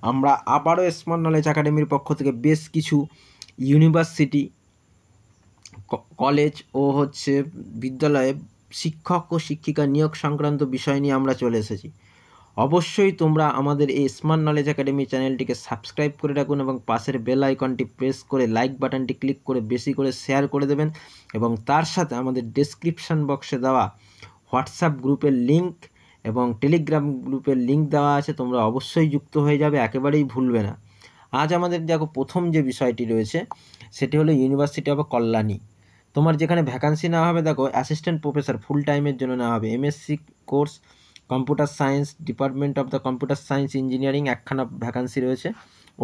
আমরা আবারও smart knowledge একাডেমির পক্ষ থেকে বেশ কিছু ইউনিভার্সিটি, কলেজ ও বিদ্যালয়ে শিক্ষক ও শিক্ষিকা নিয়োগ সংক্রান্ত বিষয় নিয়ে আমরা চলে এসেছি। অবশ্যই তোমরা আমাদের এই স্মার্ট নলেজ একাডেমি চ্যানেলটিকে সাবস্ক্রাইব করে রাখুন এবং পাশের বেল আইকনটি প্রেস করে লাইক বাটনটি ক্লিক করে বেশি করে শেয়ার করে দেবেন এবং তার সাথে আমাদের ডেসক্রিপশন বক্সে দেওয়া হোয়াটসঅ্যাপ গ্রুপের লিঙ্ক এবং টেলিগ্রাম গ্রুপের লিঙ্ক দেওয়া আছে, তোমরা অবশ্যই যুক্ত হয়ে যাবে, একেবারেই ভুলবে না। আজ আমাদের দেখো প্রথম যে বিষয়টি রয়েছে সেটি হলো ইউনিভার্সিটি অফ কল্যাণী। তোমার যেখানে ভ্যাকান্সি নেওয়া হবে দেখো অ্যাসিস্ট্যান্ট প্রফেসর ফুল টাইমের জন্য নেওয়া হবে, MSc course computer science, department of the computer science engineering, একখানা ভ্যাকান্সি রয়েছে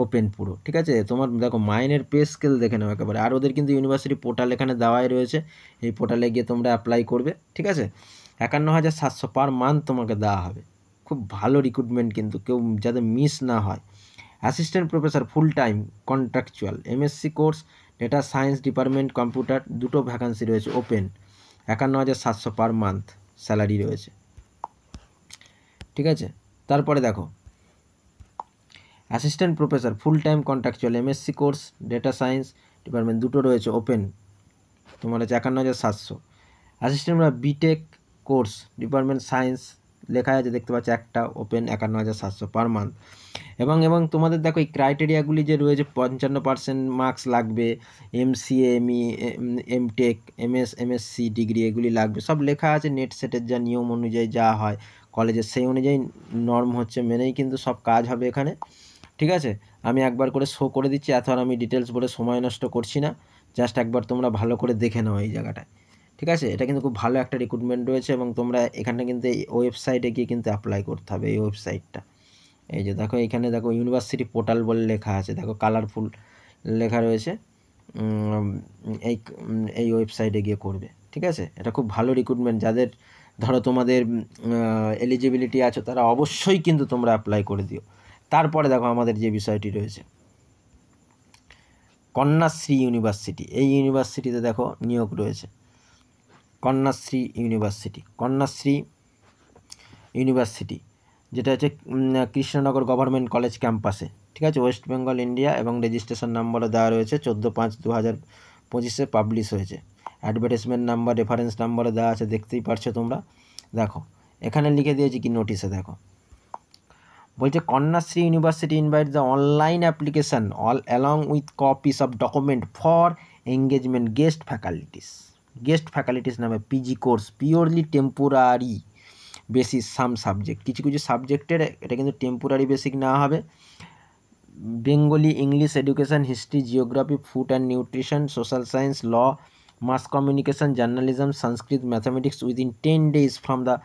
ওপেন পুরো, ঠিক আছে। তোমার দেখো মাইনের পে স্কেল দেখে নাও একেবারে। আর ওদের কিন্তু ইউনিভার্সিটি পোর্টাল এখানে দেওয়াই রয়েছে, এই পোর্টালে গিয়ে তোমরা অ্যাপ্লাই করবে, ঠিক আছে। 51,700 পার মান্থ তোমাকে দেওয়া হবে। খুব ভালো রিক্রুটমেন্ট কিন্তু, কেউ যাতে মিস না হয়। Assistant professor full time contractual, MSc course data science department computer, দুটো ভ্যাকান্সি রয়েছে ওপেন, 51,700 পার মান্থ স্যালারি রয়েছে, ঠিক আছে। তারপরে দেখো assistant professor full time contractual, MSc course data science department, দুটো রয়েছে ওপেন, তোমার হচ্ছে 51,700। Assistant BTech course department science লেখা আছে দেখতে পাচ্ছ, একটা ওপেন, 51,700 পার মান্থ। এবং তোমাদের দেখো এই ক্রাইটেরিয়াগুলি যে রয়েছে, 55% মার্কস লাগবে, MCA, ME, MTech, MSc degree এগুলি লাগবে, সব লেখা আছে। নেট সেটের যা নিয়ম অনুযায়ী যা হয় কলেজের, সেই অনুযায়ী নর্ম মেনেই কিন্তু সব কাজ হবে এখানে, ঠিক আছে। আমি একবার করে শো করে দিচ্ছি, এত আর আমি ডিটেলস বলে সময় নষ্ট করছি না, জাস্ট একবার তোমরা ভালো করে দেখে নাও এই জায়গাটায়, ঠিক আছে। এটা কিন্তু খুব ভালো একটা রিক্রুটমেন্ট রয়েছে এবং তোমরা এখানে কিন্তু এই ওয়েবসাইটে গিয়ে কিন্তু অ্যাপ্লাই করতে হবে। এই ওয়েবসাইটটা এই যে দেখো, এখানে দেখো ইউনিভার্সিটি পোর্টাল বলে লেখা আছে, দেখো কালারফুল লেখা রয়েছে, এই এই ওয়েবসাইটে গিয়ে করবে, ঠিক আছে। এটা খুব ভালো রিক্রুটমেন্ট, যাদের ধরো তোমাদের এলিজিবিলিটি আছে তারা অবশ্যই কিন্তু তোমরা অ্যাপ্লাই করে দিও। তারপরে দেখো আমাদের যে বিষয়টি রয়েছে কন্যাশ্রী ইউনিভার্সিটি, এই ইউনিভার্সিটিতে দেখো নিয়োগ রয়েছে। কন্যাশ্রী ইউনিভার্সিটি যেটা হচ্ছে কৃষ্ণনগর গভর্নমেন্ট কলেজ ক্যাম্পাসে, ঠিক আছে, ওয়েস্ট বেঙ্গল ইন্ডিয়া, এবং রেজিস্ট্রেশন নাম্বারও দেওয়া রয়েছে, 14/5/2025 পাবলিশ হয়েছে। অ্যাডভার্টাইজমেন্ট নাম্বার, রেফারেন্স নাম্বারও দেওয়া আছে, দেখতেই পারছো তোমরা। দেখো এখানে লিখে দিয়েছি কি নোটিশে, দেখো বলছে Kanyashree university invite the online application all along with copies of document for engagement guest faculties নামে PG course, purely temporary basis some subject, কিছু সাবজেক্টের এটা কিন্তু টেম্পোরারি বেসিক নেওয়া হবে। Bengali, English, education, history, geography, food and nutrition, social science, law, mass communication, journalism, Sanskrit, mathematics within 10 days from the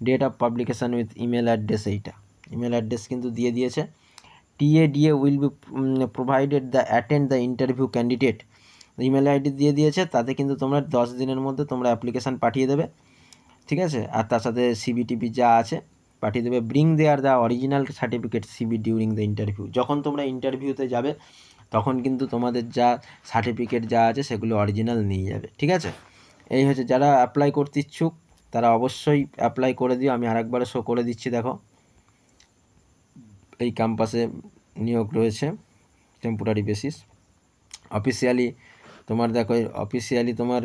date of publication with email address. এইটা email address কিন্তু দিয়ে দিয়েছে। TA DA will be provided the attend the interview candidate, email ID দিয়ে দিয়েছে, তাতে কিন্তু তোমরা 10 দিনের মধ্যে তোমরা অ্যাপ্লিকেশান পাঠিয়ে দেবে, ঠিক আছে। আর তার সাথে সিবিটিপি যা আছে পাঠিয়ে দেবে। Bring their the original certificate CV during the interview, যখন তোমরা ইন্টারভিউতে যাবে তখন কিন্তু তোমাদের যা সার্টিফিকেট যা আছে সেগুলো অরিজিনাল নিয়ে যাবে, ঠিক আছে। এই হচ্ছে, যারা অ্যাপ্লাই করতে ইচ্ছুক তারা অবশ্যই অ্যাপ্লাই করে দিও। আমি আরেকবার শো করে দিচ্ছি, দেখো এই ক্যাম্পাসে নিয়োগ রয়েছে টেম্পোরারি বেসিস। অফিসিয়ালি তোমার দেখো অফিসিয়ালি তোমার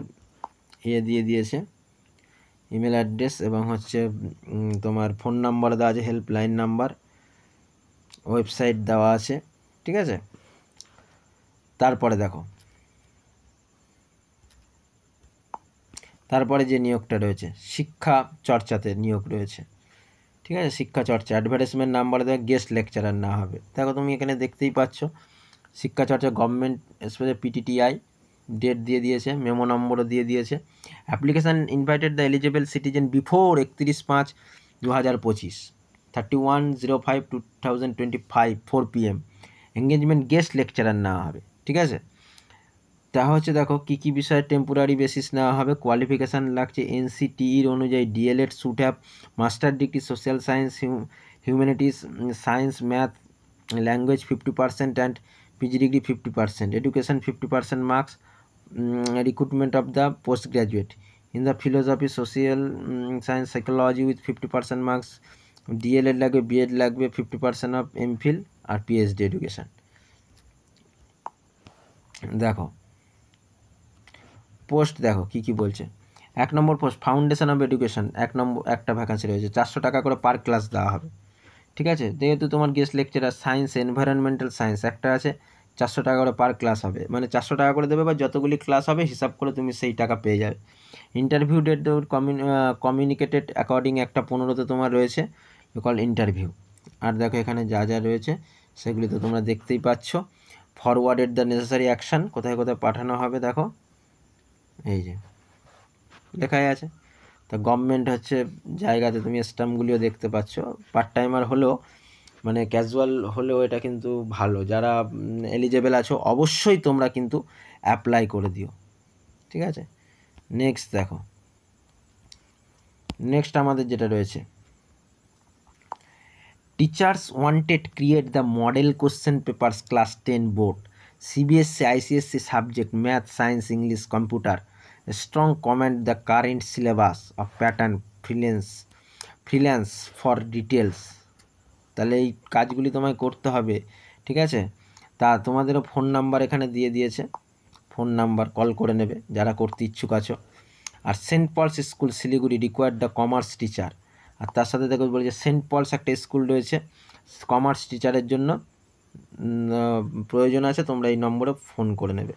দিয়ে দিয়েছে ইমেল অ্যাড্রেস এবং তোমার ফোন নাম্বার দেওয়া আছে, হেল্পলাইন নাম্বার, ওয়েবসাইট দেওয়া আছে, ঠিক আছে। তারপরে দেখো তারপরে যে নিয়োগটা রয়েছে শিক্ষা চর্চাতে নিয়োগ রয়েছে, ঠিক আছে। শিক্ষা চর্চা অ্যাডভার্টাইজমেন্ট নাম্বার দেওয়া, গেস্ট লেকচারার না হবে। দেখো তুমি এখানে দেখতেই পাচ্ছ শিক্ষা চর্চা গভর্নমেন্ট স্পেশাল পিটিটিআই, ডেট দিয়ে দিয়েছে, মেমো নম্বরও দিয়ে দিয়েছে। Application invited the eligible citizen before 31/5/2025, 31/05/2025 4 PM। Engagement guest lecturer নেওয়া হবে, ঠিক আছে। তা দেখো কী কী বিষয়ে টেম্পোরারি বেসিস নেওয়া হবে। কোয়ালিফিকেশান লাগছে NCTEর অনুযায়ী DLED should have master degree social science, humanities, science, math, language 50% and PG degree 50%, education 50% marks, recruitment of the post graduate in the philosophy, social science, psychology with 50% marks, DLED লাগবে, BEd লাগবে, 50% of MPhil আর PhD education. দেখো post দেখো কী কী বলছে। 1 নম্বর post foundation of education, একটা ভ্যাকান্সি রয়েছে, 400 টাকা করে পার ক্লাস দেওয়া হবে। ঠিক আছে, যেহেতু তোমার guest lecturer science environmental science একটা আছে, 400 টাকা করে পার ক্লাস হবে, মানে 400 টাকা করে দেবে বা যতগুলি ক্লাস হবে হিসাব করে তুমি সেই টাকা পেয়ে যাবে। ইন্টারভিউ ডেট কমিউনিকেটেড অ্যাকর্ডিং একটা 15তে তোমার রয়েছে কল ইন্টারভিউ। আর দেখো এখানে যা যা রয়েছে সেগুলি তো তোমরা দেখতেই পাচ্ছ। ফরওয়ার্ডেড দ্য নেসেসারি অ্যাকশান, কোথায় কোথায় পাঠানো হবে দেখো এই যে লেখাই আছে। তো গভর্নমেন্ট হচ্ছে জায়গাতে তুমি স্ট্যাম্পগুলিও দেখতে পাচ্ছ। পার্ট টাইমার হলেও মানে ক্যাজুয়াল হলেও এটা কিন্তু ভালো, যারা এলিজেবল আছো অবশ্যই তোমরা কিন্তু অ্যাপ্লাই করে দিও। ঠিক আছে, নেক্সট দেখো, নেক্সট আমাদের যেটা রয়েছে teachers wanted create the model question papers class 10 board CBSE ICSE subject math science English computer strong comment the current syllabus of pattern freelance for details. তাহলে এই কাজগুলি তোমায় করতে হবে। ঠিক আছে, তা তোমাদেরও ফোন নাম্বার এখানে দিয়ে দিয়েছে, ফোন নাম্বার কল করে নেবে যারা করতে ইচ্ছুক আছো। আর Saint Paul's school Siliguri required the commerce teacher. আর তার সাথে দেখো বলেছে সেন্ট পলস একটা স্কুল রয়েছে, কমার্স টিচারের জন্য প্রয়োজন আছে, তোমরা এই নম্বরে ফোন করে নেবে।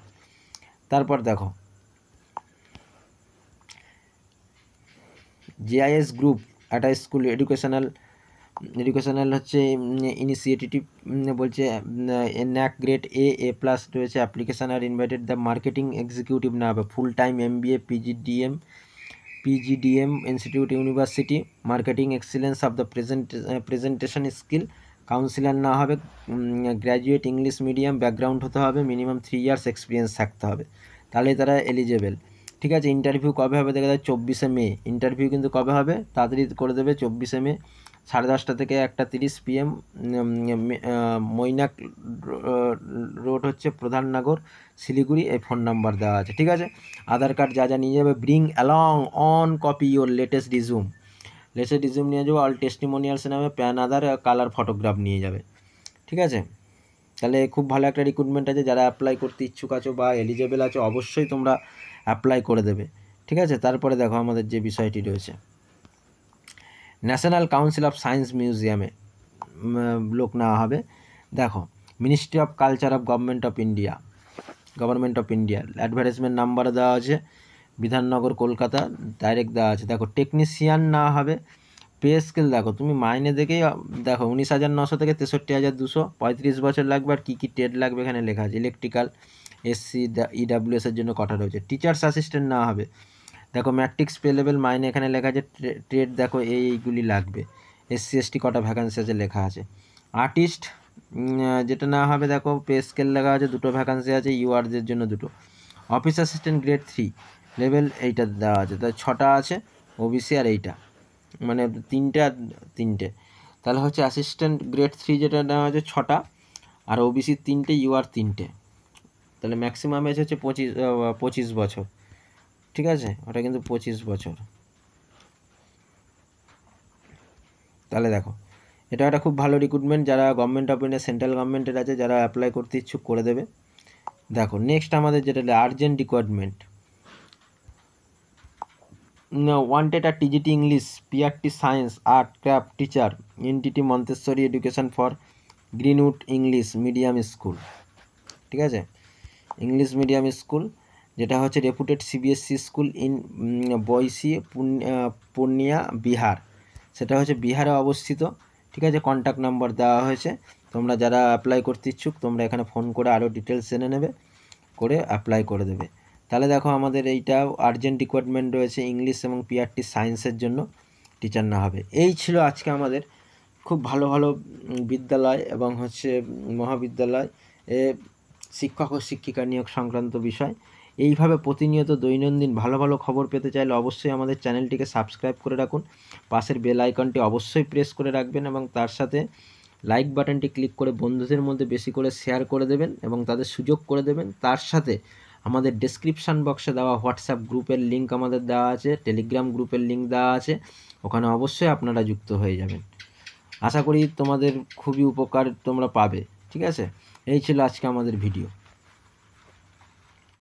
তারপর দেখো জিআইএস গ্রুপ একটা স্কুল এডুকেশনাল হচ্ছে ইনিশিয়েটিভ বলছে ন্যাক গ্রেড এ প্লাস রয়েছে। Application are invited the marketing executive না হবে, full time MBA PGDM institute university marketing excellence of the presentation skill. Counsellor না হবে, গ্র্যাজুয়েট ইংলিশ মিডিয়াম ব্যাকগ্রাউন্ড হতে হবে, মিনিমাম 3 ইয়ার্স এক্সপিরিয়েন্স থাকতে হবে, তাহলে তারা এলিজেবল। ঠিক আছে, ইন্টারভিউ কবে হবে দেখা যায় 24শে মে। ইন্টারভিউ কিন্তু কবে হবে তাড়াতাড়ি করে দেবে, 24শে মে 10:30 থেকে 1:30 PM মৈনাক রোড হচ্ছে প্রধাননগর শিলিগুড়ি। এই ফোন নাম্বার দেওয়া আছে। ঠিক আছে, আধার কার্ড যা যা নিয়ে যাবে, bring along on copy your latest resume নিয়ে যাবো, অল টেস্টিমোনিয়ালস নামে প্যান আধার কালার ফটোগ্রাফ নিয়ে যাবে। ঠিক আছে, তাহলে খুব ভালো একটা রিক্রুটমেন্ট আছে, যারা অ্যাপ্লাই করতে ইচ্ছুক আছো বা এলিজেবল আছো অবশ্যই তোমরা অ্যাপ্লাই করে দেবে। ঠিক আছে, তারপরে দেখো আমাদের যে বিষয়টি রয়েছে ন্যাশনাল কাউন্সিল অফ সায়েন্স মিউজিয়ামে লোক নেওয়া হবে। দেখো ministry of culture of government of India advertisement number দেওয়া আছে, বিধাননগর কলকাতা ডাইরেক্ট দেওয়া আছে। দেখো টেকনিশিয়ান না হবে, পে স্কেল দেখো তুমি মাইনে দেখেই দেখো 19,900 থেকে 63,200, 35 বছর লাগবে। আর কী কী ট্রেড লাগবে এখানে লেখা আছে, ইলেকট্রিক্যাল SC EWS এর জন্য কটা রয়েছে। টিচার্স অ্যাসিস্ট্যান্ট না হবে, দেখো ম্যাট্রিক্স পে লেভেল মাইনে এখানে লেখা আছে, ট্রেড দেখো এইগুলি লাগবে। SC ST কটা ভ্যাকান্সি আছে লেখা আছে। আর্টিস্ট যেটা না হবে দেখো পে স্কেল লেখা আছে, 2টো ভ্যাকান্সি আছে, URদের জন্য 2টো। অফিস অ্যাসিস্ট্যান্ট গ্রেড 3 লেভেল এইটা দেওয়া আছে, তাই 6টা আছে OBC আর এইটা মানে 3টে। তাহলে হচ্ছে অ্যাসিস্ট্যান্ট গ্রেড 3 যেটা নেওয়া আছে 6টা, আর OBC 3টে, UR 3টে। তাহলে ম্যাক্সিমাম এজ হচ্ছে 25 বছর। ঠিক আছে, ওটা কিন্তু 25 বছর। তাহলে দেখো এটা একটা খুব ভালো রিক্রুটমেন্ট, যারা গভর্নমেন্ট অফ ইন্ডিয়া সেন্ট্রাল গভর্নমেন্টের আছে যারা অ্যাপ্লাই করতে ইচ্ছুক করে দেবে। দেখো নেক্সট আমাদের যেটা আর্জেন্ট রিকোয়ারমেন্ট ওয়ান্টেড আর TGT English PRT science art craft teacher NTT Montessori education for Greenwood English medium school. ঠিক আছে, ইংলিশ মিডিয়াম স্কুল যেটা হচ্ছে রেপুটেড CBSE স্কুল ইন বয়সি পূর্ণিয়া বিহার, সেটা হচ্ছে বিহারে অবস্থিত। ঠিক আছে, কন্ট্যাক্ট নাম্বার দেওয়া হয়েছে, তোমরা যারা অ্যাপ্লাই করতে ইচ্ছুক তোমরা এখানে ফোন করে আরও ডিটেলস জেনে নেবে, করে অ্যাপ্লাই করে দেবে। তাহলে দেখো আমাদের এইটাও আর্জেন্ট রিকোয়ারমেন্ট রয়েছে ইংলিশ এবং PRT সায়েন্সের জন্য টিচার না হবে। এই ছিল আজকে আমাদের খুব ভালো ভালো বিদ্যালয় এবং হচ্ছে মহাবিদ্যালয় শিক্ষক ও শিক্ষিকা নিয়োগ সংক্রান্ত বিষয়। এইভাবে প্রতিনিয়ত দৈনন্দিন ভালো ভালো খবর পেতে চাইলে অবশ্যই আমাদের চ্যানেলটিকে সাবস্ক্রাইব করে রাখুন, পাশের বেল আইকনটি অবশ্যই প্রেস করে রাখবেন এবং তার সাথে লাইক বাটনটি ক্লিক করে বন্ধুদের মধ্যে বেশি করে শেয়ার করে দেবেন এবং তাদের সুযোগ করে দেবেন। তার সাথে আমাদের ডেসক্রিপশান বক্সে দেওয়া হোয়াটসঅ্যাপ গ্রুপের লিঙ্ক আমাদের দেওয়া আছে, টেলিগ্রাম গ্রুপের লিঙ্ক দেওয়া আছে, ওখানে অবশ্যই আপনারা যুক্ত হয়ে যাবেন। আশা করি তোমাদের খুবই উপকার তোমরা পাবে। ঠিক আছে, এই ছিল আজকে আমাদের ভিডিও।